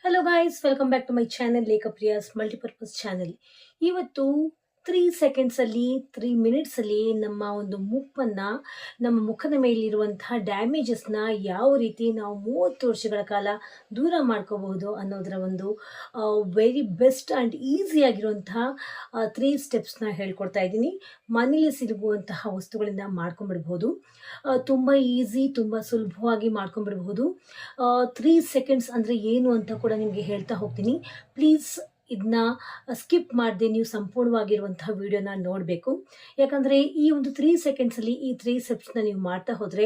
Hello guys, welcome back to my channel Lekhapriyas multipurpose channel. ಇವತ್ತು 3 ಸೆಕೆಂಡ್ಸಲ್ಲಿ 3 ಮಿನಿಟ್ಸಲ್ಲಿ ನಮ್ಮ ಒಂದು ನಮ್ಮ ಮುಖದ ಮೇಲಿರುವಂತಹ ಡ್ಯಾಮೇಜಸ್ನ ಯಾವ ರೀತಿ ನಾವು 30 ವರ್ಷಗಳ ಕಾಲ ದೂರ ಮಾಡ್ಕೋಬಹುದು ಅನ್ನೋದರ ಒಂದು ವೆರಿ ಬೆಸ್ಟ್ ಆ್ಯಂಡ್ ಈಸಿಯಾಗಿರುವಂತಹ 3 ಸ್ಟೆಪ್ಸ್ನ ಹೇಳ್ಕೊಡ್ತಾ ಇದ್ದೀನಿ. ಮನೇಲಿ ಸಿಗುವಂತಹ ವಸ್ತುಗಳಿಂದ ಮಾಡ್ಕೊಂಡ್ಬಿಡ್ಬೋದು. ತುಂಬ ಈಸಿ, ತುಂಬ ಸುಲಭವಾಗಿ ಮಾಡ್ಕೊಂಡ್ಬಿಡ್ಬೋದು. 3 ಸೆಕೆಂಡ್ಸ್ ಅಂದರೆ ಏನು ಅಂತ ಕೂಡ ನಿಮಗೆ ಹೇಳ್ತಾ ಹೋಗ್ತೀನಿ. ಪ್ಲೀಸ್ ಇದನ್ನ ಸ್ಕಿಪ್ ಮಾಡದೆ ನೀವು ಸಂಪೂರ್ಣವಾಗಿರುವಂತಹ ವಿಡಿಯೋನ ನೋಡಬೇಕು. ಯಾಕಂದರೆ ಈ ಒಂದು 3 ಸೆಕೆಂಡ್ಸಲ್ಲಿ ಈ 3 ಸ್ಟೆಪ್ಸ್ನ ನೀವು ಮಾಡ್ತಾ ಹೋದರೆ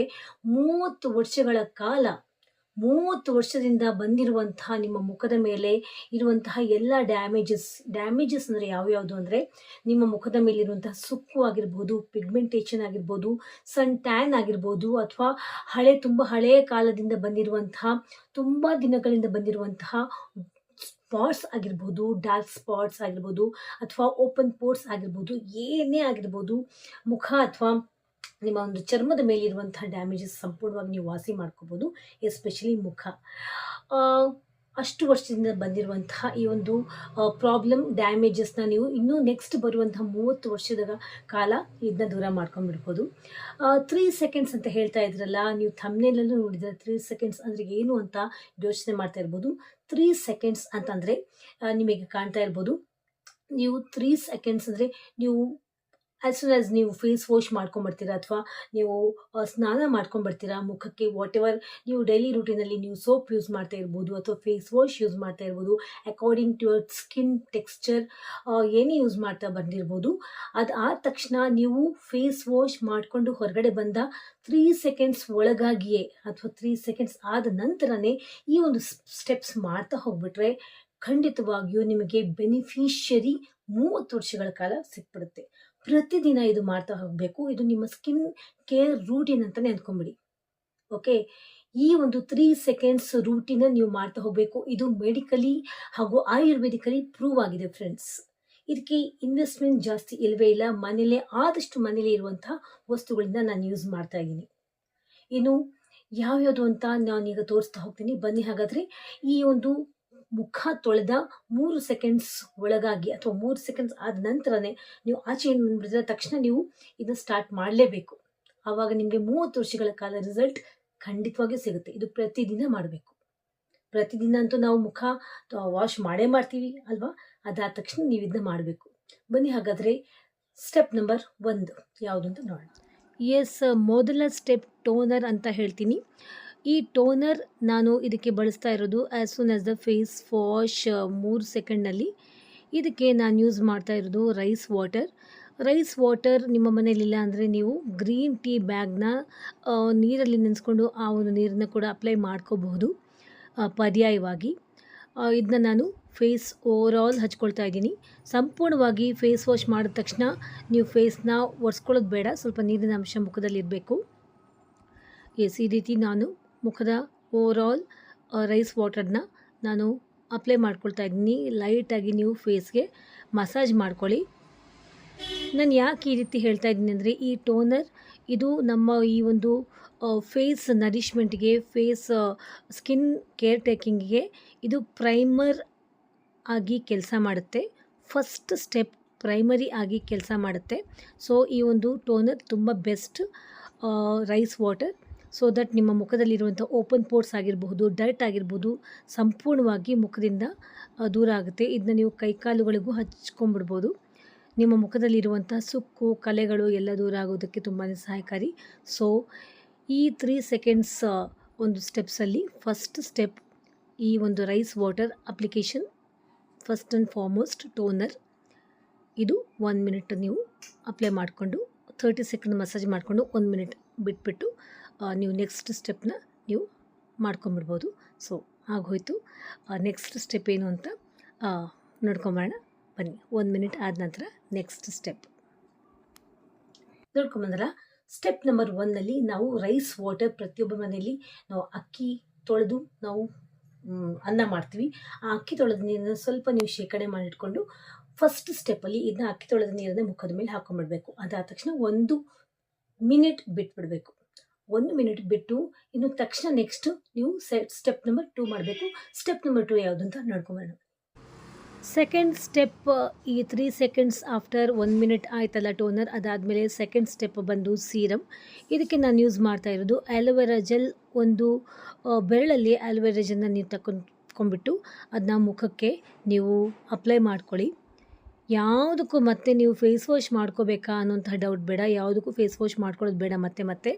30 ವರ್ಷಗಳ ಕಾಲ 30 ವರ್ಷದಿಂದ ಬಂದಿರುವಂತಹ ನಿಮ್ಮ ಮುಖದ ಮೇಲೆ ಇರುವಂತಹ ಎಲ್ಲ ಡ್ಯಾಮೇಜಸ್ ಅಂದರೆ ಯಾವ್ಯಾವುದು ಅಂದರೆ ನಿಮ್ಮ ಮುಖದ ಮೇಲಿರುವಂತಹ ಸುಕ್ಕು ಆಗಿರ್ಬೋದು, ಪಿಗ್ಮೆಂಟೇಷನ್ ಆಗಿರ್ಬೋದು, ಸನ್ ಟ್ಯಾನ್ ಆಗಿರ್ಬೋದು, ಅಥವಾ ತುಂಬ ಹಳೆಯ ಕಾಲದಿಂದ ಬಂದಿರುವಂತಹ ತುಂಬ ದಿನಗಳಿಂದ ಬಂದಿರುವಂತಹ ಸ್ಪಾಟ್ಸ್ ಆಗಿರ್ಬೋದು, ಡಾರ್ಕ್ ಸ್ಪಾಟ್ಸ್ ಆಗಿರ್ಬೋದು, ಅಥವಾ ಓಪನ್ ಪೋರ್ಸ್ ಆಗಿರ್ಬೋದು, ಏನೇ ಆಗಿರ್ಬೋದು, ಮುಖ ಅಥವಾ ನಿಮ್ಮ ಒಂದು ಚರ್ಮದ ಮೇಲಿರುವಂತಹ ಡ್ಯಾಮೇಜಸ್ ಸಂಪೂರ್ಣವಾಗಿ ನೀವು ವಾಸಿ ಮಾಡ್ಕೋಬೋದು. ಎಸ್ಪೆಷಲಿ ಮುಖ. ಅಷ್ಟು ವರ್ಷದಿಂದ ಬಂದಿರುವಂತಹ ಈ ಒಂದು ಪ್ರಾಬ್ಲಮ್ ಡ್ಯಾಮೇಜಸ್ನ ನೀವು ಇನ್ನೂ ನೆಕ್ಸ್ಟ್ ಬರುವಂತಹ 30 ವರ್ಷದ ಕಾಲ ಇದನ್ನ ದೂರ ಮಾಡ್ಕೊಂಡ್ಬಿಡ್ಬೋದು. 3 ಸೆಕೆಂಡ್ಸ್ ಅಂತ ಹೇಳ್ತಾ ಇದ್ರಲ್ಲ, ನೀವು ಥಂಬ್ನೇಲಲ್ಲೂ ನೋಡಿದರೆ 3 ಸೆಕೆಂಡ್ಸ್ ಅಂದರೆ ಏನು ಅಂತ ಯೋಚನೆ ಮಾಡ್ತಾ ಇರ್ಬೋದು. 3 ಸೆಕೆಂಡ್ಸ್ ಅಂತಂದರೆ ನಿಮಗೆ ಕಾಣ್ತಾ ಇರ್ಬೋದು. ನೀವು 3 ಸೆಕೆಂಡ್ಸ್ ಅಂದರೆ ನೀವು ಆ್ಯಸ್ ಸೂನ್ ಆ್ಯಸ್ ನೀವು ಫೇಸ್ ವಾಶ್ ಮಾಡ್ಕೊಂಬರ್ತೀರಾ, ಅಥವಾ ನೀವು ಸ್ನಾನ ಮಾಡ್ಕೊಂಬರ್ತೀರಾ, ಮುಖಕ್ಕೆ ವಾಟ್ ಎವರ್ ನೀವು ಡೈಲಿ ರೂಟೀನಲ್ಲಿ ನೀವು ಸೋಪ್ ಯೂಸ್ ಮಾಡ್ತಾ ಇರ್ಬೋದು, ಅಥವಾ ಫೇಸ್ ವಾಶ್ ಯೂಸ್ ಮಾಡ್ತಾ ಇರ್ಬೋದು, according to your skin texture ಏನೇ ಯೂಸ್ ಮಾಡ್ತಾ ಬಂದಿರ್ಬೋದು. ಅದು ಆದ ತಕ್ಷಣ ನೀವು ಫೇಸ್ ವಾಶ್ ಮಾಡಿಕೊಂಡು ಹೊರಗಡೆ ಬಂದ 3 ಸೆಕೆಂಡ್ಸ್ ಒಳಗಾಗಿಯೇ ಅಥವಾ 3 ಸೆಕೆಂಡ್ಸ್ ಆದ ನಂತರನೇ ಈ ಒಂದು ಸ್ಟೆಪ್ಸ್ ಮಾಡ್ತಾ ಹೋಗ್ಬಿಟ್ರೆ ಖಂಡಿತವಾಗಿಯೂ ನಿಮಗೆ ಬೆನಿಫಿಷರಿ 30 ವರ್ಷಗಳ ಕಾಲ ಸಿಕ್ಬಿಡುತ್ತೆ. ಪ್ರತಿದಿನ ಇದು ಮಾಡ್ತಾ ಹೋಗಬೇಕು. ಇದು ನಿಮ್ಮ ಸ್ಕಿನ್ ಕೇರ್ ರೂಟೀನ್ ಅಂತಲೇ ಅಂದ್ಕೊಂಬಿಡಿ. ಓಕೆ, ಈ ಒಂದು 3 ಸೆಕೆಂಡ್ಸ್ ರೂಟೀನ ನೀವು ಮಾಡ್ತಾ ಹೋಗಬೇಕು. ಇದು ಮೆಡಿಕಲಿ ಹಾಗೂ ಆಯುರ್ವೇದಿಕಲಿ ಪ್ರೂವ್ ಆಗಿದೆ ಫ್ರೆಂಡ್ಸ್. ಇದಕ್ಕೆ ಇನ್ವೆಸ್ಟ್ಮೆಂಟ್ ಜಾಸ್ತಿ ಇಲ್ಲವೇ ಇಲ್ಲ. ಆದಷ್ಟು ಮನೇಲೇ ಇರುವಂತಹ ವಸ್ತುಗಳಿಂದ ನಾನು ಯೂಸ್ ಮಾಡ್ತಾ ಇದ್ದೀನಿ. ಇನ್ನು ಯಾವ್ಯಾವುದು ಅಂತ ನಾನೀಗ ತೋರಿಸ್ತಾ ಹೋಗ್ತೀನಿ. ಬನ್ನಿ ಹಾಗಾದರೆ ಈ ಒಂದು ಮುಖ ತೊಳೆದ 3 ಸೆಕೆಂಡ್ಸ್ ಒಳಗಾಗಿ ಅಥವಾ 3 ಸೆಕೆಂಡ್ಸ್ ಆದ ನಂತರನೇ ನೀವು ಆಚೆ ಏನು ಬಂದ್ಬಿಡಿದ್ರೆ ತಕ್ಷಣ ನೀವು ಇದನ್ನು ಸ್ಟಾರ್ಟ್ ಮಾಡಲೇಬೇಕು. ಆವಾಗ ನಿಮಗೆ 30 ವರ್ಷಗಳ ಕಾಲ ರಿಸಲ್ಟ್ ಖಂಡಿತವಾಗಿಯೂ ಸಿಗುತ್ತೆ. ಇದು ಪ್ರತಿದಿನ ಮಾಡಬೇಕು. ಪ್ರತಿದಿನ ಅಂತೂ ನಾವು ಮುಖ ವಾಶ್ ಮಾಡ್ತೀವಿ ಅಲ್ವಾ? ಅದಾದ ತಕ್ಷಣ ನೀವು ಇದನ್ನ ಮಾಡಬೇಕು. ಬನ್ನಿ ಹಾಗಾದರೆ ಸ್ಟೆಪ್ ನಂಬರ್ 1 ಯಾವುದು ಅಂತ ನೋಡೋಣ. ಮೊದಲ ಸ್ಟೆಪ್ ಟೋನರ್ ಅಂತ ಹೇಳ್ತೀನಿ. ಈ ಟೋನರ್ ನಾನು ಇದಕ್ಕೆ ಬಳಸ್ತಾ ಇರೋದು as soon as the face wash 3 ಸೆಕೆಂಡ್ನಲ್ಲಿ. ಇದಕ್ಕೆ ನಾನು ಯೂಸ್ ಮಾಡ್ತಾ ಇರೋದು ರೈಸ್ ವಾಟರ್. ನಿಮ್ಮ ಮನೇಲಿಲ್ಲ ಅಂದರೆ ನೀವು ಗ್ರೀನ್ ಟೀ ಬ್ಯಾಗ್ನ ನೀರಲ್ಲಿ ನೆನೆಸ್ಕೊಂಡು ಆ ಒಂದು ನೀರನ್ನು ಕೂಡ ಅಪ್ಲೈ ಮಾಡ್ಕೋಬಹುದು ಪರ್ಯಾಯವಾಗಿ. ಇದನ್ನ ನಾನು ಫೇಸ್ ಓವರಾಲ್ ಹಚ್ಕೊಳ್ತಾ ಇದ್ದೀನಿ. ಸಂಪೂರ್ಣವಾಗಿ ಫೇಸ್ ವಾಶ್ ಮಾಡಿದ ತಕ್ಷಣ ನೀವು ಫೇಸ್ನ ಒರೆಸ್ಕೊಳ್ಳೋದು ಬೇಡ. ಸ್ವಲ್ಪ ನೀರಿನ ಅಂಶ ಮುಖದಲ್ಲಿರಬೇಕು. ಈ ರೀತಿ ನಾನು ಮುಖದ ಓವರಾಲ್ ರೈಸ್ ವಾಟರ್ನ ನಾನು ಅಪ್ಲೈ ಮಾಡ್ಕೊಳ್ತಾ ಇದ್ದೀನಿ. ಲೈಟಾಗಿ ನೀವು ಫೇಸ್ಗೆ ಮಸಾಜ್ ಮಾಡ್ಕೊಳ್ಳಿ. ನಾನು ಯಾಕೆ ಈ ರೀತಿ ಹೇಳ್ತಾ ಇದ್ದೀನಿ ಅಂದರೆ ಈ ಟೋನರ್ ಇದು ನಮ್ಮ ಈ ಒಂದು ಫೇಸ್ ನರಿಷ್ಮೆಂಟ್ಗೆ, ಫೇಸ್ ಸ್ಕಿನ್ ಕೇರ್ ಟೇಕಿಂಗಿಗೆ ಇದು ಪ್ರೈಮರ್ ಆಗಿ ಕೆಲಸ ಮಾಡುತ್ತೆ. ಫಸ್ಟ್ ಸ್ಟೆಪ್ ಪ್ರೈಮರಿ ಆಗಿ ಕೆಲಸ ಮಾಡುತ್ತೆ. ಸೊ ಈ ಒಂದು ಟೋನರ್ ತುಂಬ best rice water. So that ನಿಮ್ಮ ಮುಖದಲ್ಲಿರುವಂಥ ಓಪನ್ ಪೋರ್ಸ್ ಆಗಿರಬಹುದು, ಡರ್ಟ್ ಆಗಿರ್ಬೋದು, ಸಂಪೂರ್ಣವಾಗಿ ಮುಖದಿಂದ ದೂರ ಆಗುತ್ತೆ. ಇದನ್ನ ನೀವು ಕೈಕಾಲುಗಳಿಗೂ ಹಚ್ಕೊಂಡ್ಬಿಡ್ಬೋದು. ನಿಮ್ಮ ಮುಖದಲ್ಲಿರುವಂಥ ಸುಕ್ಕು, ಕಲೆಗಳು ಎಲ್ಲ ದೂರ ಆಗೋದಕ್ಕೆ ತುಂಬಾ ಸಹಾಯಕಾರಿ. ಸೊ ಈ 3 ಸೆಕೆಂಡ್ಸ್ ಒಂದು ಸ್ಟೆಪ್ಸಲ್ಲಿ ಫಸ್ಟ್ ಸ್ಟೆಪ್ ಈ ಒಂದು rice water application. First and foremost toner. ಇದು 1 ಮಿನಿಟ್ ನೀವು ಅಪ್ಲೈ ಮಾಡಿಕೊಂಡು 30 ಸೆಕೆಂಡ್ ಮಸಾಜ್ ಮಾಡಿಕೊಂಡು 1 ಮಿನಿಟ್ ಬಿಟ್ಬಿಟ್ಟು ನೀವು ನೆಕ್ಸ್ಟ್ ಸ್ಟೆಪ್ನ ನೀವು ಮಾಡ್ಕೊಂಬಿಡ್ಬೋದು. ಸೊ ಆಗೋಯ್ತು. ನೆಕ್ಸ್ಟ್ ಸ್ಟೆಪ್ ಏನು ಅಂತ ನೋಡ್ಕೊಂಬರೋಣ ಬನ್ನಿ. 1 ಮಿನಿಟ್ ಆದ ನಂತರ ನೆಕ್ಸ್ಟ್ ಸ್ಟೆಪ್ ನೋಡ್ಕೊಂಬಂದಲ್ಲ. ಸ್ಟೆಪ್ ನಂಬರ್ 1ನಲ್ಲಿ ನಾವು ರೈಸ್ ವಾಟರ್, ಪ್ರತಿಯೊಬ್ಬರ ಮನೆಯಲ್ಲಿ ನಾವು ಅಕ್ಕಿ ತೊಳೆದು ನಾವು ಅನ್ನ ಮಾಡ್ತೀವಿ. ಆ ಅಕ್ಕಿ ತೊಳೆದ ನೀರನ್ನು ಸ್ವಲ್ಪ ನೀವು ಶೇಖರಣೆ ಮಾಡಿಟ್ಕೊಂಡು ಫಸ್ಟ್ ಸ್ಟೆಪ್ಪಲ್ಲಿ ಇದನ್ನ ಅಕ್ಕಿ ತೊಳೆದ ನೀರನ್ನು ಮುಖದ ಮೇಲೆ ಹಾಕೊಂಡ್ಬಿಡ್ಬೇಕು. ಅದಾದ ತಕ್ಷಣ 1 ಮಿನಿಟ್ ಬಿಟ್ಬಿಡಬೇಕು. 1 ಮಿನಿಟ್ ಬಿಟ್ಟು ಇನ್ನು ತಕ್ಷಣ ನೆಕ್ಸ್ಟ್ ನೀವು ಸ್ಟೆಪ್ ನಂಬರ್ 2 ಮಾಡಬೇಕು. ಸ್ಟೆಪ್ ನಂಬರ್ 2 ಯಾವುದು ಅಂತ ನೋಡ್ಕೊಂಬರೋಣ. ಸೆಕೆಂಡ್ ಸ್ಟೆಪ್, ಈ 3 ಸೆಕೆಂಡ್ಸ್ ಆಫ್ಟರ್ 1 ಮಿನಿಟ್ ಆಯ್ತಲ್ಲ ಟೋನರ್, ಅದಾದಮೇಲೆ ಸೆಕೆಂಡ್ ಸ್ಟೆಪ್ ಬಂದು ಸೀರಮ್. ಇದಕ್ಕೆ ನಾನು ಯೂಸ್ ಮಾಡ್ತಾ ಇರೋದು ಆ್ಯಲೋವೆರಾ ಜೆಲ್. ಒಂದು ಬೆರಳಲ್ಲಿ ಆ್ಯಲೋವೆರಾ ಜೆಲ್ನ ನೀವು ತಗೊಂಡ್ಬಿಟ್ಟು ಅದನ್ನ ಮುಖಕ್ಕೆ ನೀವು ಅಪ್ಲೈ ಮಾಡ್ಕೊಳ್ಳಿ. ಯಾವುದಕ್ಕೂ ಮತ್ತೆ ನೀವು ಫೇಸ್ ವಾಶ್ ಮಾಡ್ಕೋಬೇಕಾ ಅನ್ನೋಂತಹ ಡೌಟ್ ಬೇಡ. ಯಾವುದಕ್ಕೂ ಫೇಸ್ ವಾಶ್ ಮಾಡ್ಕೊಳ್ಳೋದು ಬೇಡ ಮತ್ತೆ.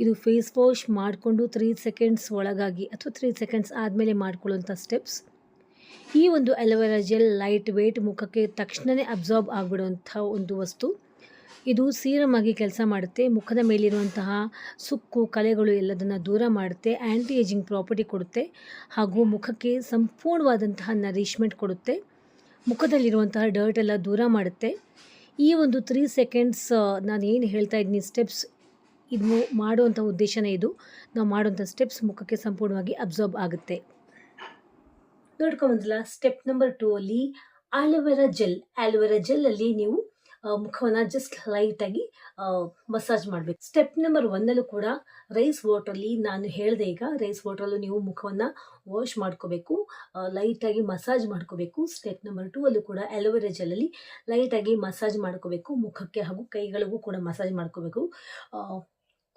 ಇದು ಫೇಸ್ ವಾಶ್ ಮಾಡಿಕೊಂಡು 3 ಸೆಕೆಂಡ್ಸ್ ಒಳಗಾಗಿ ಅಥವಾ 3 ಸೆಕೆಂಡ್ಸ್ ಆದಮೇಲೆ ಮಾಡ್ಕೊಳ್ಳೋಂಥ ಸ್ಟೆಪ್ಸ್. ಈ ಒಂದು ಅಲೋವೆರಾ ಜೆಲ್ ಲೈಟ್ ವೆಯ್ಟ್, ಮುಖಕ್ಕೆ ತಕ್ಷಣವೇ ಅಬ್ಸಾರ್ಬ್ ಆಗಿಬಿಡುವಂಥ ಒಂದು ವಸ್ತು. ಇದು ಸೀರಮ್ ಆಗಿ ಕೆಲಸ ಮಾಡುತ್ತೆ. ಮುಖದ ಮೇಲಿರುವಂತಹ ಸುಕ್ಕು ಕಲೆಗಳು ಎಲ್ಲದನ್ನು ದೂರ ಮಾಡುತ್ತೆ. ಆ್ಯಂಟಿ ಏಜಿಂಗ್ ಪ್ರಾಪರ್ಟಿ ಕೊಡುತ್ತೆ ಹಾಗೂ ಮುಖಕ್ಕೆ ಸಂಪೂರ್ಣವಾದಂತಹ ನರಿಶ್ಮೆಂಟ್ ಕೊಡುತ್ತೆ. ಮುಖದಲ್ಲಿರುವಂತಹ ಡರ್ಟ್ ಎಲ್ಲ ದೂರ ಮಾಡುತ್ತೆ. ಈ ಒಂದು 3 ಸೆಕೆಂಡ್ಸ್ ನಾನು ಏನು ಹೇಳ್ತಾ ಇದ್ದೀನಿ ಸ್ಟೆಪ್ಸ್, ಇದು ಮಾಡುವಂಥ ಉದ್ದೇಶನೇ ಇದು. ನಾವು ಮಾಡುವಂಥ ಸ್ಟೆಪ್ಸ್ ಮುಖಕ್ಕೆ ಸಂಪೂರ್ಣವಾಗಿ ಅಬ್ಸಾರ್ಬ್ ಆಗುತ್ತೆ. ನೋಡ್ಕೊಂಬಂದಿಲ್ಲ. ಸ್ಟೆಪ್ ನಂಬರ್ 2 ಅಲ್ಲಿ ಆಲೋವೆರಾ ಜೆಲ್ಲಲ್ಲಿ ನೀವು ಮುಖವನ್ನು ಜಸ್ಟ್ ಲೈಟಾಗಿ ಮಸಾಜ್ ಮಾಡಬೇಕು. ಸ್ಟೆಪ್ ನಂಬರ್ 1ಅಲ್ಲೂ ಕೂಡ ರೈಸ್ ವಾಟ್ರಲ್ಲಿ ನಾನು ಹೇಳಿದೆ, ಈಗ ರೈಸ್ ವಾಟ್ರಲ್ಲೂ ನೀವು ಮುಖವನ್ನು ವಾಶ್ ಮಾಡ್ಕೋಬೇಕು, ಲೈಟಾಗಿ ಮಸಾಜ್ ಮಾಡ್ಕೋಬೇಕು. ಸ್ಟೆಪ್ ನಂಬರ್ 2ಅಲ್ಲೂ ಕೂಡ ಆಲೋವೆರಾ ಜೆಲ್ಲಲ್ಲಿ ಲೈಟಾಗಿ ಮಸಾಜ್ ಮಾಡ್ಕೋಬೇಕು. ಮುಖಕ್ಕೆ ಹಾಗೂ ಕೈಗಳಿಗೂ ಕೂಡ ಮಸಾಜ್ ಮಾಡ್ಕೋಬೇಕು.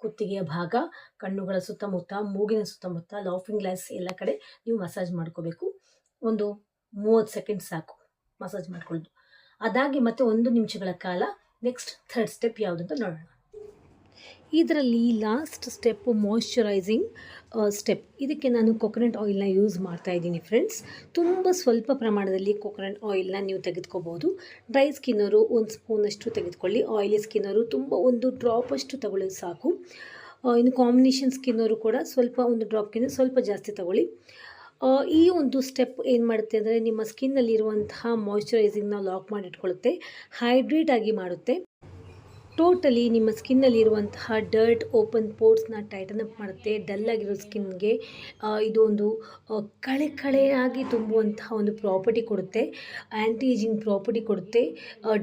ಕುತ್ತಿಗೆಯ ಭಾಗ, ಕಣ್ಣುಗಳ ಸುತ್ತಮುತ್ತ, ಮೂಗಿನ ಸುತ್ತಮುತ್ತ, ಲಾಫಿಂಗ್ ಗ್ಲಾಸ್ ಎಲ್ಲ ಕಡೆ ನೀವು ಮಸಾಜ್ ಮಾಡ್ಕೋಬೇಕು. ಒಂದು 30 ಸೆಕೆಂಡ್ ಸಾಕು ಮಸಾಜ್ ಮಾಡ್ಕೊಳ್ಳೋದು. ಅದಾಗಿ ಮತ್ತೆ 1 ನಿಮಿಷಗಳ ಕಾಲ ನೆಕ್ಸ್ಟ್ ಥರ್ಡ್ ಸ್ಟೆಪ್ ಯಾವುದಂತ ನೋಡೋಣ. ಇದರಲ್ಲಿ ಲಾಸ್ಟ್ ಸ್ಟೆಪ್ಪು ಮಾಯ್ಶ್ಚರೈಸಿಂಗ್ ಸ್ಟೆಪ್. ಇದಕ್ಕೆ ನಾನು ಕೊಕೊನಟ್ ಆಯಿಲ್ನ ಯೂಸ್ ಮಾಡ್ತಾ ಇದ್ದೀನಿ ಫ್ರೆಂಡ್ಸ್. ತುಂಬ ಸ್ವಲ್ಪ ಪ್ರಮಾಣದಲ್ಲಿ ಕೊಕೊನಟ್ ಆಯಿಲ್ನ ನೀವು ತೆಗೆದುಕೋಬೋದು. ಡ್ರೈ ಸ್ಕಿನ್ನರು 1 ಸ್ಪೂನಷ್ಟು ತೆಗೆದುಕೊಳ್ಳಿ. ಆಯಿಲಿ ಸ್ಕಿನ್ನರು ತುಂಬ 1 ಡ್ರಾಪಷ್ಟು ತಗೊಳ್ಳೋದು ಸಾಕು. ಇನ್ನು ಕಾಂಬಿನೇಷನ್ ಸ್ಕಿನ್ನರು ಕೂಡ ಸ್ವಲ್ಪ 1 ಡ್ರಾಪ್ಗಿಂತ ಸ್ವಲ್ಪ ಜಾಸ್ತಿ ತಗೊಳ್ಳಿ. ಈ ಒಂದು ಸ್ಟೆಪ್ ಏನು ಮಾಡುತ್ತೆ ಅಂದರೆ ನಿಮ್ಮ ಸ್ಕಿನ್ನಲ್ಲಿರುವಂತಹ ಮಾಯ್ಶ್ಚರೈಸಿಂಗ್ನ ಲಾಕ್ ಮಾಡಿ ಇಟ್ಕೊಳ್ಳುತ್ತೆ, ಹೈಡ್ರೇಟ್ ಆಗಿ ಮಾಡುತ್ತೆ. ಟೋಟಲಿ ನಿಮ್ಮ ಸ್ಕಿನ್ನಲ್ಲಿರುವಂತಹ ಡರ್ಟ್, ಓಪನ್ ಪೋರ್ಟ್ಸ್ನ ಟೈಟನ್ ಅಪ್ ಮಾಡುತ್ತೆ. ಡಲ್ಲಾಗಿರೋ ಸ್ಕಿನ್ಗೆ ಇದು ಒಂದು ಕಳೆಯಾಗಿ ತುಂಬುವಂತಹ ಒಂದು ಪ್ರಾಪರ್ಟಿ ಕೊಡುತ್ತೆ. ಆ್ಯಂಟಿ ಏಜಿಂಗ್ ಪ್ರಾಪರ್ಟಿ ಕೊಡುತ್ತೆ.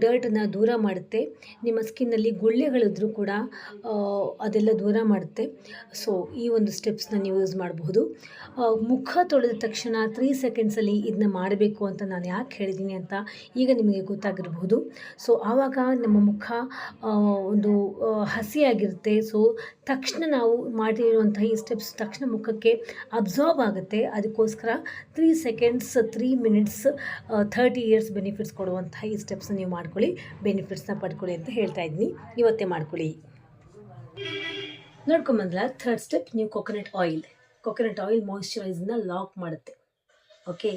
ಡರ್ಟನ್ನು ದೂರ ಮಾಡುತ್ತೆ. ನಿಮ್ಮ ಸ್ಕಿನ್ನಲ್ಲಿ ಗುಳ್ಳೆಗಳಿದ್ರೂ ಕೂಡ ಅದೆಲ್ಲ ದೂರ ಮಾಡುತ್ತೆ. ಸೊ ಈ ಒಂದು ಸ್ಟೆಪ್ಸ್ನ ನೀವು ಯೂಸ್ ಮಾಡಬಹುದು. ಮುಖ ತೊಳೆದ ತಕ್ಷಣ 3 ಸೆಕೆಂಡ್ಸಲ್ಲಿ ಇದನ್ನ ಮಾಡಬೇಕು ಅಂತ ನಾನು ಯಾಕೆ ಹೇಳಿದ್ದೀನಿ ಅಂತ ಈಗ ನಿಮಗೆ ಗೊತ್ತಾಗಿರಬಹುದು. ಸೊ ಆವಾಗ ನಮ್ಮ ಮುಖ ಒಂದು ಹಸಿಯಾಗಿರುತ್ತೆ. ಸೊ ತಕ್ಷಣ ನಾವು ಮಾಡಿರುವಂತಹ ಈ ಸ್ಟೆಪ್ಸ್ ತಕ್ಷಣ ಮುಖಕ್ಕೆ ಅಬ್ಸಾರ್ಬ್ ಆಗುತ್ತೆ. ಅದಕ್ಕೋಸ್ಕರ 3 ಸೆಕೆಂಡ್ಸ್ 3 ಮಿನಿಟ್ಸ್ 30 ಇಯರ್ಸ್ ಬೆನಿಫಿಟ್ಸ್ ಕೊಡುವಂತಹ ಈ ಸ್ಟೆಪ್ಸ್ನ ನೀವು ಮಾಡ್ಕೊಳ್ಳಿ, ಬೆನಿಫಿಟ್ಸ್ನ ಪಡ್ಕೊಳ್ಳಿ ಅಂತ ಹೇಳ್ತಾ ಇದ್ದೀನಿ. ಇವತ್ತೇ ಮಾಡ್ಕೊಳ್ಳಿ. ನೋಡ್ಕೊಂಬಂದಲ್ಲ, ಥರ್ಡ್ ಸ್ಟೆಪ್, ನೀವು ಕೊಕೊನಟ್ ಆಯಿಲ್ ಮಾಯ್ಶ್ಚರೈಸರ್ನ ಲಾಕ್ ಮಾಡುತ್ತೆ. ಓಕೆ,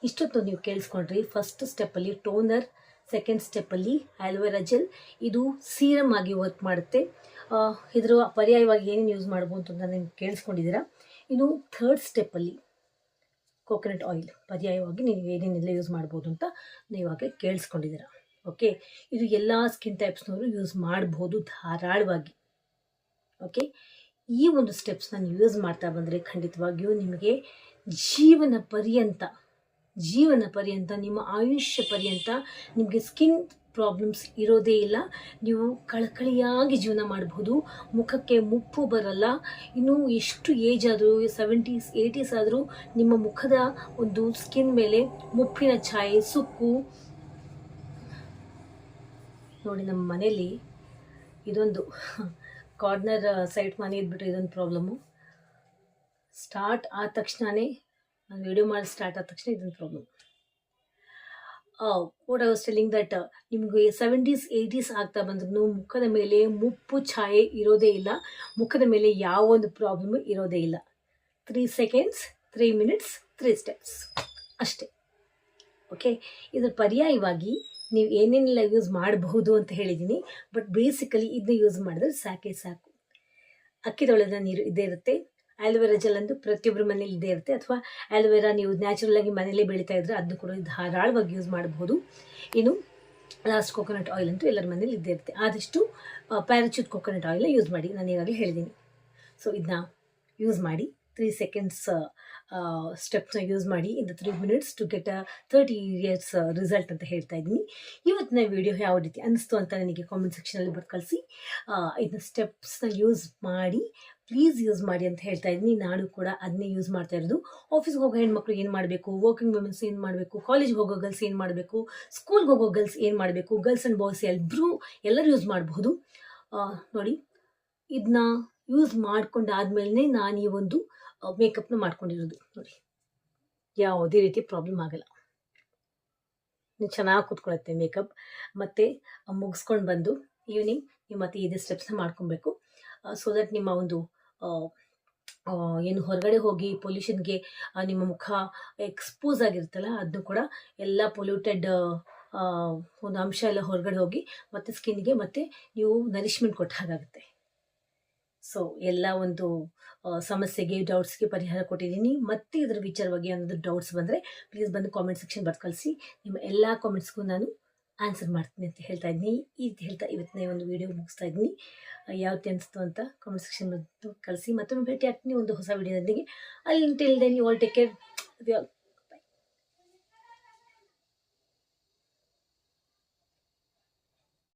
ಇಷ್ಟೊತ್ತು ನೀವು ಕೇಳಿಸ್ಕೊಂಡ್ರಿ. ಫಸ್ಟ್ ಸ್ಟೆಪ್ಪಲ್ಲಿ ಟೋನರ್, ಸೆಕೆಂಡ್ ಸ್ಟೆಪ್ಪಲ್ಲಿ ಆಲೋವೆರಾ ಜೆಲ್. ಇದು ಸೀರಮ್ ಆಗಿ ವರ್ಕ್ ಮಾಡುತ್ತೆ. ಇದರ ಪರ್ಯಾಯವಾಗಿ ಏನೇನು ಯೂಸ್ ಮಾಡ್ಬೋದು ಅಂತ ನೀವು ಕೇಳಿಸ್ಕೊಂಡಿದ್ದೀರಾ. ಇನ್ನು ಥರ್ಡ್ ಸ್ಟೆಪ್ಪಲ್ಲಿ ಕೊಕೊನಟ್ ಆಯಿಲ್ ಪರ್ಯಾಯವಾಗಿ ನೀವು ಏನೇನೆಲ್ಲ ಯೂಸ್ ಮಾಡ್ಬೋದು ಅಂತ ನೀವಾಗಲೇ ಕೇಳಿಸ್ಕೊಂಡಿದ್ದೀರಾ. ಓಕೆ, ಇದು ಎಲ್ಲ ಸ್ಕಿನ್ ಟೈಪ್ಸ್ನವರು ಯೂಸ್ ಮಾಡ್ಬೋದು ಧಾರಾಳವಾಗಿ. ಓಕೆ, ಈ ಒಂದು ಸ್ಟೆಪ್ಸ್ನ ನೀವು ಯೂಸ್ ಮಾಡ್ತಾ ಬಂದರೆ ಖಂಡಿತವಾಗಿಯೂ ನಿಮಗೆ ಜೀವನ ಪರ್ಯಂತ ನಿಮ್ಮ ಆಯುಷ್ಯ ಪರ್ಯಂತ ನಿಮಗೆ ಸ್ಕಿನ್ ಪ್ರಾಬ್ಲಮ್ಸ್ ಇರೋದೇ ಇಲ್ಲ. ನೀವು ಕಳಕಳಿಯಾಗಿ ಜೀವನ ಮಾಡಬಹುದು. ಮುಖಕ್ಕೆ ಮುಪ್ಪು ಬರಲ್ಲ. ಇನ್ನು ಎಷ್ಟು ಏಜ್ ಆದರೂ 70s 80s ಆದರೂ ನಿಮ್ಮ ಮುಖದ ಒಂದು ಸ್ಕಿನ್ ಮೇಲೆ ಮುಪ್ಪಿನ ಛಾಯೆ, ಸುಕ್ಕು ನೋಡಿ. ನಮ್ಮ ಮನೇಲಿ ಇದೊಂದು ಕಾರ್ನರ್ ಸೈಡ್ ಮನೆ ಇದ್ಬಿಟ್ಟು ಇದೊಂದು ಪ್ರಾಬ್ಲಮ್ಮು. ಸ್ಟಾರ್ಟ್ ಆದ ತಕ್ಷಣವೇ ನಾನು ವಿಡಿಯೋ ಮಾಡಿ ಸ್ಟಾರ್ಟ್ ಆದ ತಕ್ಷಣ ಇದೊಂದು problem. What I was telling that ನಿಮಗೆ 70s 80s ಆಗ್ತಾ ಬಂದ್ರೂ ಮುಖದ ಮೇಲೆ ಮುಪ್ಪು ಛಾಯೆ ಇರೋದೇ ಇಲ್ಲ. ಮುಖದ ಮೇಲೆ ಯಾವ ಒಂದು ಪ್ರಾಬ್ಲಮ್ಮು ಇರೋದೇ ಇಲ್ಲ. 3 ಸೆಕೆಂಡ್ಸ್ 3 ಮಿನಿಟ್ಸ್ 3 ಸ್ಟೆಪ್ಸ್ ಅಷ್ಟೇ. ಓಕೆ, ಇದರ ಪರ್ಯಾಯವಾಗಿ ನೀವು ಏನೇನೆಲ್ಲ ಯೂಸ್ ಮಾಡಬಹುದು ಅಂತ ಹೇಳಿದ್ದೀನಿ. ಬಟ್ ಬೇಸಿಕಲಿ ಇದನ್ನ ಯೂಸ್ ಮಾಡಿದ್ರೆ ಸಾಕು. ಅಕ್ಕಿ ತೊಳೆದ ನೀರು ಇದ್ದೇ ಇರುತ್ತೆ. ಆಲೋವೆರಾ ಜೆಲ್ ಅಂದು ಪ್ರತಿಯೊಬ್ಬರ ಮನೇಲಿ ಇದ್ದೇ ಇರುತ್ತೆ. ಅಥವಾ ಆಲೋವೆರಾ ನೀವು ನ್ಯಾಚುರಲ್ ಆಗಿ ಮನೇಲೇ ಬೆಳೀತಾ ಇದ್ರೆ ಅದನ್ನು ಕೂಡ ಧಾರಾಳವಾಗಿ ಯೂಸ್ ಮಾಡಬಹುದು. ಇನ್ನು ಲಾಸ್ಟ್ ಕೊಕೊನಟ್ ಆಯಿಲ್ ಅಂತೂ ಎಲ್ಲರ ಮನೇಲಿ ಇದ್ದೇ ಇರುತ್ತೆ. ಆದಷ್ಟು ಪ್ಯಾರಾಚೂಟ್ ಕೊಕೊನಟ್ ಆಯಿಲ್ ಯೂಸ್ ಮಾಡಿ, ನಾನು ಈಗಾಗಲೇ ಹೇಳಿದ್ದೀನಿ. ಸೊ ಇದನ್ನ ಯೂಸ್ ಮಾಡಿ 3 ಸೆಕೆಂಡ್ಸ್ ಸ್ಟೆಪ್ಸ್ನ ಯೂಸ್ ಮಾಡಿ in the 3 minutes to get a 30 years result ಅಂತ ಹೇಳ್ತಾ ಇದ್ದೀನಿ. ಇವತ್ತಿನ ವಿಡಿಯೋ ಯಾವ ರೀತಿ ಅನಿಸ್ತು ಅಂತ ನನಗೆ ಕಾಮೆಂಟ್ ಸೆಕ್ಷನಲ್ಲಿ ಬರ್ದು ಕಳಿಸಿ. ಇದನ್ನ ಸ್ಟೆಪ್ಸ್ನ ಯೂಸ್ ಮಾಡಿ, ಪ್ಲೀಸ್ ಯೂಸ್ ಮಾಡಿ ಅಂತ ಹೇಳ್ತಾ ಇದ್ದೀನಿ. ನಾನು ಕೂಡ ಅದನ್ನೇ ಯೂಸ್ ಮಾಡ್ತಾ ಇರೋದು. ಆಫೀಸ್ಗೆ ಹೋಗೋ ಹೆಣ್ಮಕ್ಳು ಏನು ಮಾಡಬೇಕು, ವರ್ಕಿಂಗ್ ವುಮೆನ್ಸ್ ಏನು ಮಾಡಬೇಕು, ಕಾಲೇಜ್ಗೆ ಹೋಗೋ ಗರ್ಲ್ಸ್ ಏನು ಮಾಡಬೇಕು, ಸ್ಕೂಲ್ಗೆ ಹೋಗೋ ಗರ್ಲ್ಸ್ ಏನು ಮಾಡಬೇಕು, ಗರ್ಲ್ಸ್ ಆ್ಯಂಡ್ ಬಾಯ್ಸ್ ಎಲ್ಲರೂ ಯೂಸ್ ಮಾಡಬಹುದು. ನೋಡಿ, ಇದನ್ನ ಯೂಸ್ ಮಾಡ್ಕೊಂಡಾದ್ಮೇಲೆ ನಾನು ಈ ಒಂದು ಮೇಕಪ್ನ ಮಾಡ್ಕೊಂಡಿರೋದು. ನೋಡಿ, ಯಾವುದೇ ರೀತಿ ಪ್ರಾಬ್ಲಮ್ ಆಗಲ್ಲ, ಚೆನ್ನಾಗಿ ಕೂತ್ಕೊಳ್ಳುತ್ತೆ ಮೇಕಪ್. ಮತ್ತು ಮುಗಿಸ್ಕೊಂಡು ಬಂದು ಈವ್ನಿಂಗ್ ನೀವು ಮತ್ತೆ ಇದೇ ಸ್ಟೆಪ್ಸ್ನ ಮಾಡ್ಕೊಬೇಕು. ಸೊ ದಟ್ ನಿಮ್ಮ ಒಂದು ಏನು ಹೊರಗಡೆ ಹೋಗಿ ಪೊಲ್ಯೂಷನ್ಗೆ ನಿಮ್ಮ ಮುಖ ಎಕ್ಸ್ಪೋಸ್ ಆಗಿರುತ್ತಲ್ಲ, ಅದನ್ನು ಕೂಡ ಎಲ್ಲ ಪೊಲ್ಯೂಟೆಡ್ ಒಂದು ಅಂಶ ಎಲ್ಲ ಹೊರಗಡೆ ಹೋಗಿ ಮತ್ತು ಸ್ಕಿನ್ಗೆ ಮತ್ತು ನೀವು ನರಿಶ್ಮೆಂಟ್ ಕೊಟ್ಟ ಹಾಗಾಗುತ್ತೆ. ಸೊ ಎಲ್ಲ ಒಂದು ಸಮಸ್ಯೆಗೆ, ಡೌಟ್ಸ್ಗೆ ಪರಿಹಾರ ಕೊಟ್ಟಿದ್ದೀನಿ. ಮತ್ತೆ ಇದರ ವಿಚಾರವಾಗಿ ಏನಾದರೂ ಡೌಟ್ಸ್ ಬಂದರೆ ಪ್ಲೀಸ್ ಬಂದು ಕಾಮೆಂಟ್ ಸೆಕ್ಷನ್ ಬರ್ದು ಕಳಿಸಿ. ನಿಮ್ಮ ಎಲ್ಲ ಕಾಮೆಂಟ್ಸ್ಗೂ ನಾನು ಆನ್ಸರ್ ಮಾಡ್ತೀನಿ ಅಂತ ಹೇಳ್ತಾ ಇದ್ದೀನಿ. ಈ ರೀತಿ ಹೇಳ್ತಾ ಇವತ್ತಿನ ಒಂದು ವಿಡಿಯೋ ಮುಗಿಸ್ತಾ ಇದ್ದೀನಿ. ಯಾವ ರೀತಿ ಅನಿಸ್ತು ಅಂತ ಕಾಮೆಂಟ್ ಸೆಕ್ಷನ್ ಬಂದು ಕಳಿಸಿ. ಮತ್ತೊಮ್ಮೆ ಭೇಟಿ ಆಗ್ತೀನಿ ಒಂದು ಹೊಸ ವಿಡಿಯೋದೊಂದಿಗೆ. ಅಲ್ಲಿ till then you all take care.